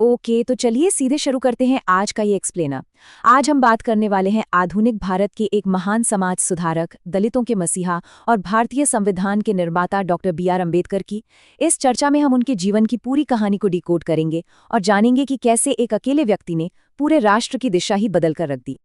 Okay, तो चलिए सीधे शुरू करते हैं आज का ये एक्सप्लेनर। आज हम बात करने वाले हैं आधुनिक भारत के एक महान समाज सुधारक, दलितों के मसीहा और भारतीय संविधान के निर्माता डॉक्टर बी.आर. अम्बेडकर की। इस चर्चा में हम उनके जीवन की पूरी कहानी को डिकोड करेंगे और जानेंगे कि कैसे एक अकेले व्यक्ति ने पूरे राष्ट्र की दिशा ही बदल कर रख दी।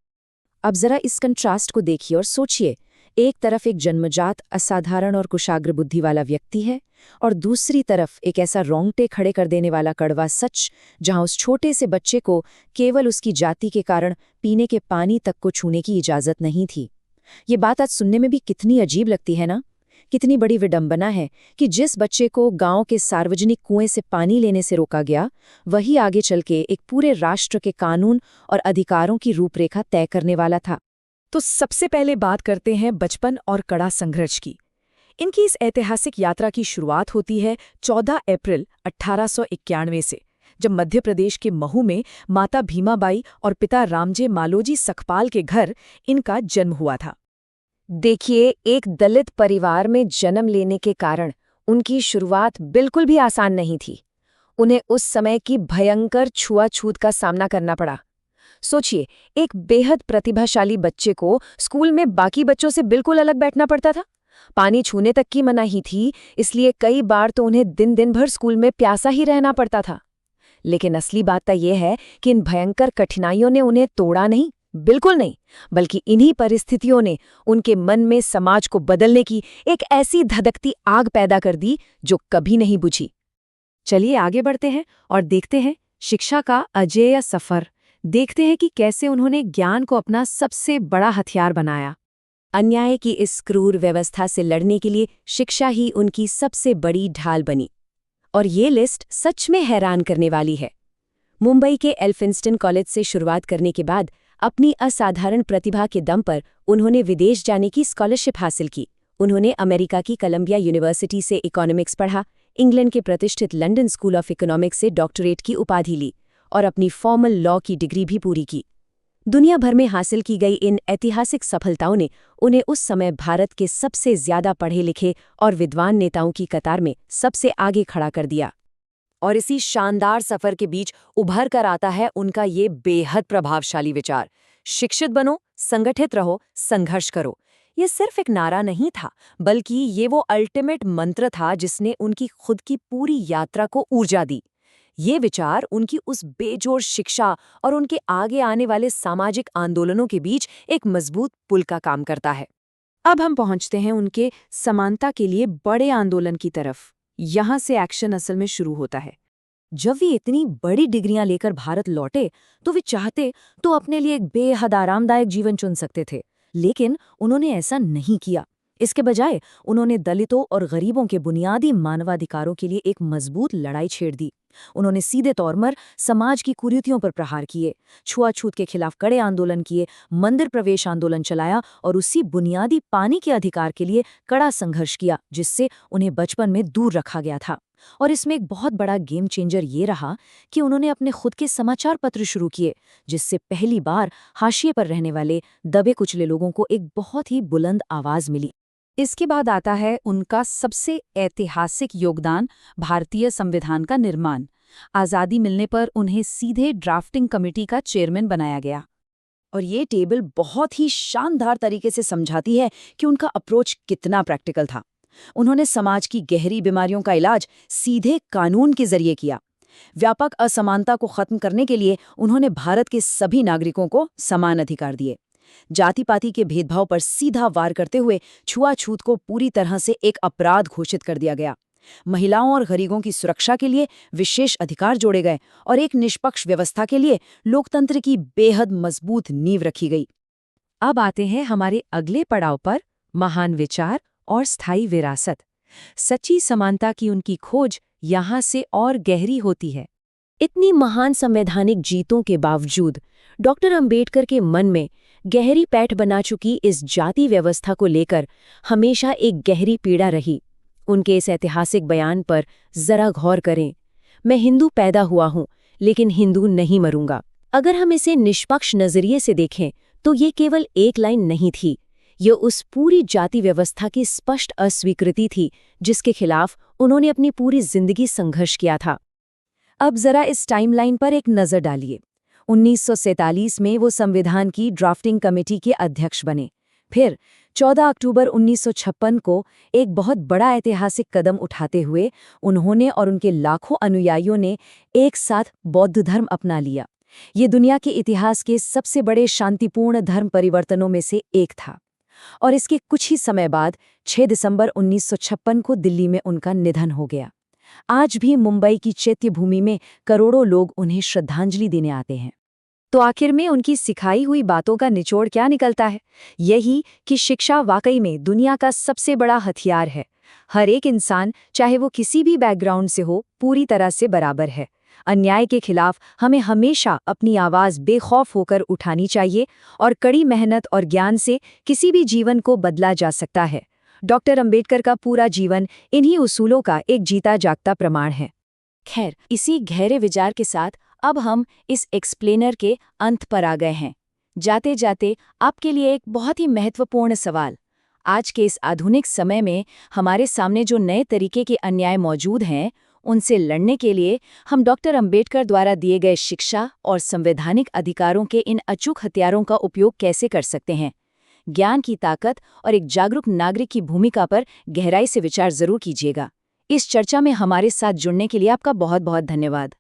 अब जरा इस कंट्रास्ट को देखिए और सोचिए। एक तरफ एक जन्मजात असाधारण और कुशाग्र बुद्धि वाला व्यक्ति है और दूसरी तरफ एक ऐसा रोंगटे खड़े कर देने वाला कड़वा सच, जहां उस छोटे से बच्चे को केवल उसकी जाति के कारण पीने के पानी तक को छूने की इजाजत नहीं थी। ये बात आज सुनने में भी कितनी अजीब लगती है ना। कितनी बड़ी विडंबना है कि जिस बच्चे को गांव के सार्वजनिक कुएं से पानी लेने से रोका गया, वही आगे चल के एक पूरे राष्ट्र के कानून और अधिकारों की रूपरेखा तय करने वाला था। तो सबसे पहले बात करते हैं बचपन और कड़ा संघर्ष की। इनकी इस ऐतिहासिक यात्रा की शुरुआत होती है 14 अप्रैल 1891 से, जब मध्य प्रदेश के महू में माता भीमाबाई और पिता रामजे मालोजी सखपाल के घर इनका जन्म हुआ था। देखिए, एक दलित परिवार में जन्म लेने के कारण उनकी शुरुआत बिल्कुल भी आसान नहीं थी। उन्हें उस समय की भयंकर छुआछूत का सामना करना पड़ा। सोचिए, एक बेहद प्रतिभाशाली बच्चे को स्कूल में बाकी बच्चों से बिल्कुल अलग बैठना पड़ता था। पानी छूने तक की मनाही थी, इसलिए कई बार तो उन्हें दिन दिन भर स्कूल में प्यासा ही रहना पड़ता था। लेकिन असली बात तो यह है कि इन भयंकर कठिनाइयों ने उन्हें तोड़ा नहीं, बिल्कुल नहीं, बल्कि इन्हीं परिस्थितियों ने उनके मन में समाज को बदलने की एक ऐसी धधकती आग पैदा कर दी जो कभी नहीं बुझी। चलिए आगे बढ़ते हैं और देखते हैं शिक्षा का अजेय सफर। देखते हैं कि कैसे उन्होंने ज्ञान को अपना सबसे बड़ा हथियार बनाया। अन्याय की इस क्रूर व्यवस्था से लड़ने के लिए शिक्षा ही उनकी सबसे बड़ी ढाल बनी। और ये लिस्ट सच में हैरान करने वाली है। मुंबई के एल्फिंस्टन कॉलेज से शुरुआत करने के बाद अपनी असाधारण प्रतिभा के दम पर उन्होंने विदेश जाने की स्कॉलरशिप हासिल की। उन्होंने अमेरिका की कोलंबिया यूनिवर्सिटी से इकोनॉमिक्स पढ़ा, इंग्लैंड के प्रतिष्ठित लंदन स्कूल ऑफ इकोनॉमिक्स से डॉक्टरेट की उपाधि ली और अपनी फॉर्मल लॉ की डिग्री भी पूरी की। दुनिया भर में हासिल की गई इन ऐतिहासिक सफलताओं ने उन्हें उस समय भारत के सबसे ज्यादा पढ़े लिखे और विद्वान नेताओं की कतार में सबसे आगे खड़ा कर दिया। और इसी शानदार सफर के बीच उभर कर आता है उनका ये बेहद प्रभावशाली विचार, शिक्षित बनो, संगठित रहो, संघर्ष करो। ये सिर्फ एक नारा नहीं था, बल्कि ये वो अल्टीमेट मंत्र था जिसने उनकी खुद की पूरी यात्रा को ऊर्जा दी। ये विचार उनकी उस बेजोड़ शिक्षा और उनके आगे आने वाले सामाजिक आंदोलनों के बीच एक मजबूत पुल का काम करता है। अब हम पहुंचते हैं उनके समानता के लिए बड़े आंदोलन की तरफ। यहां से एक्शन असल में शुरू होता है। जब वे इतनी बड़ी डिग्रियां लेकर भारत लौटे तो वे चाहते तो अपने लिए एक बेहद आरामदायक जीवन चुन सकते थे, लेकिन उन्होंने ऐसा नहीं किया। इसके बजाय उन्होंने दलितों और गरीबों के बुनियादी मानवाधिकारों के लिए एक मजबूत लड़ाई छेड़ दी। उन्होंने सीधे तौर पर समाज की कुरीतियों पर प्रहार किए, छुआछूत के खिलाफ कड़े आंदोलन किए, मंदिर प्रवेश आंदोलन चलाया और उसी बुनियादी पानी के अधिकार के लिए कड़ा संघर्ष किया जिससे उन्हें बचपन में दूर रखा गया था। और इसमें एक बहुत बड़ा गेम चेंजर ये रहा कि उन्होंने अपने खुद के समाचार पत्र शुरू किए, जिससे पहली बार हाशिए पर रहने वाले दबे कुचले लोगों को एक बहुत ही बुलंद आवाज मिली। इसके बाद आता है उनका सबसे ऐतिहासिक योगदान, भारतीय संविधान का निर्माण। आज़ादी मिलने पर उन्हें सीधे ड्राफ्टिंग कमेटी का चेयरमैन बनाया गया। और ये टेबल बहुत ही शानदार तरीके से समझाती है कि उनका अप्रोच कितना प्रैक्टिकल था। उन्होंने समाज की गहरी बीमारियों का इलाज सीधे कानून के जरिए किया। व्यापक असमानता को खत्म करने के लिए उन्होंने भारत के सभी नागरिकों को समान अधिकार दिए। जाति पाति के भेदभाव पर सीधा वार करते हुए छुआछूत को पूरी तरह से एक अपराध घोषित कर दिया गया। महिलाओं और गरीबों की सुरक्षा के लिए विशेष अधिकार जोड़े गए और एक निष्पक्ष व्यवस्था के लिए लोकतंत्र की बेहद मजबूत नींव रखी गई। अब आते हैं हमारे अगले पड़ाव पर, महान विचार और स्थायी विरासत। सच्ची समानता की उनकी खोज यहाँ से और गहरी होती है। इतनी महान संवैधानिक जीतों के बावजूद डॉक्टर अंबेडकर के मन में गहरी पैठ बना चुकी इस जाति व्यवस्था को लेकर हमेशा एक गहरी पीड़ा रही। उनके इस ऐतिहासिक बयान पर जरा गौर करें। मैं हिंदू पैदा हुआ हूं, लेकिन हिंदू नहीं मरूंगा। अगर हम इसे निष्पक्ष नजरिए से देखें तो ये केवल एक लाइन नहीं थी, ये उस पूरी जाति व्यवस्था की स्पष्ट अस्वीकृति थी जिसके खिलाफ उन्होंने अपनी पूरी जिंदगी संघर्ष किया था। अब जरा इस टाइमलाइन पर एक नज़र डालिए। 1947 में वो संविधान की ड्राफ्टिंग कमेटी के अध्यक्ष बने। फिर 14 अक्टूबर 1956 को एक बहुत बड़ा ऐतिहासिक कदम उठाते हुए उन्होंने और उनके लाखों अनुयायियों ने एक साथ बौद्ध धर्म अपना लिया। ये दुनिया के इतिहास के सबसे बड़े शांतिपूर्ण धर्म परिवर्तनों में से एक था। और इसके कुछ ही समय बाद 6 दिसंबर 1956 को दिल्ली में उनका निधन हो गया। आज भी मुंबई की चैत्य भूमि में करोड़ों लोग उन्हें श्रद्धांजलि देने आते हैं। तो आखिर में उनकी सिखाई हुई बातों का निचोड़ क्या निकलता है? यही कि शिक्षा वाकई में दुनिया का सबसे बड़ा हथियार है। हर एक इंसान, चाहे वो किसी भी बैकग्राउंड से हो, पूरी तरह से बराबर है। अन्याय के खिलाफ हमें हमेशा अपनी आवाज़ बेखौफ होकर उठानी चाहिए और कड़ी मेहनत और ज्ञान से किसी भी जीवन को बदला जा सकता है। डॉक्टर अंबेडकर का पूरा जीवन इन्हीं उसूलों का एक जीता जागता प्रमाण है। खैर, इसी गहरे विचार के साथ अब हम इस एक्सप्लेनर के अंत पर आ गए हैं। जाते जाते आपके लिए एक बहुत ही महत्वपूर्ण सवाल। आज के इस आधुनिक समय में हमारे सामने जो नए तरीके के अन्याय मौजूद हैं, उनसे लड़ने के लिए हम डॉक्टर अंबेडकर द्वारा दिए गए शिक्षा और संवैधानिक अधिकारों के इन अचूक हथियारों का उपयोग कैसे कर सकते हैं? ज्ञान की ताकत और एक जागरूक नागरिक की भूमिका पर गहराई से विचार जरूर कीजिएगा। इस चर्चा में हमारे साथ जुड़ने के लिए आपका बहुत बहुत धन्यवाद।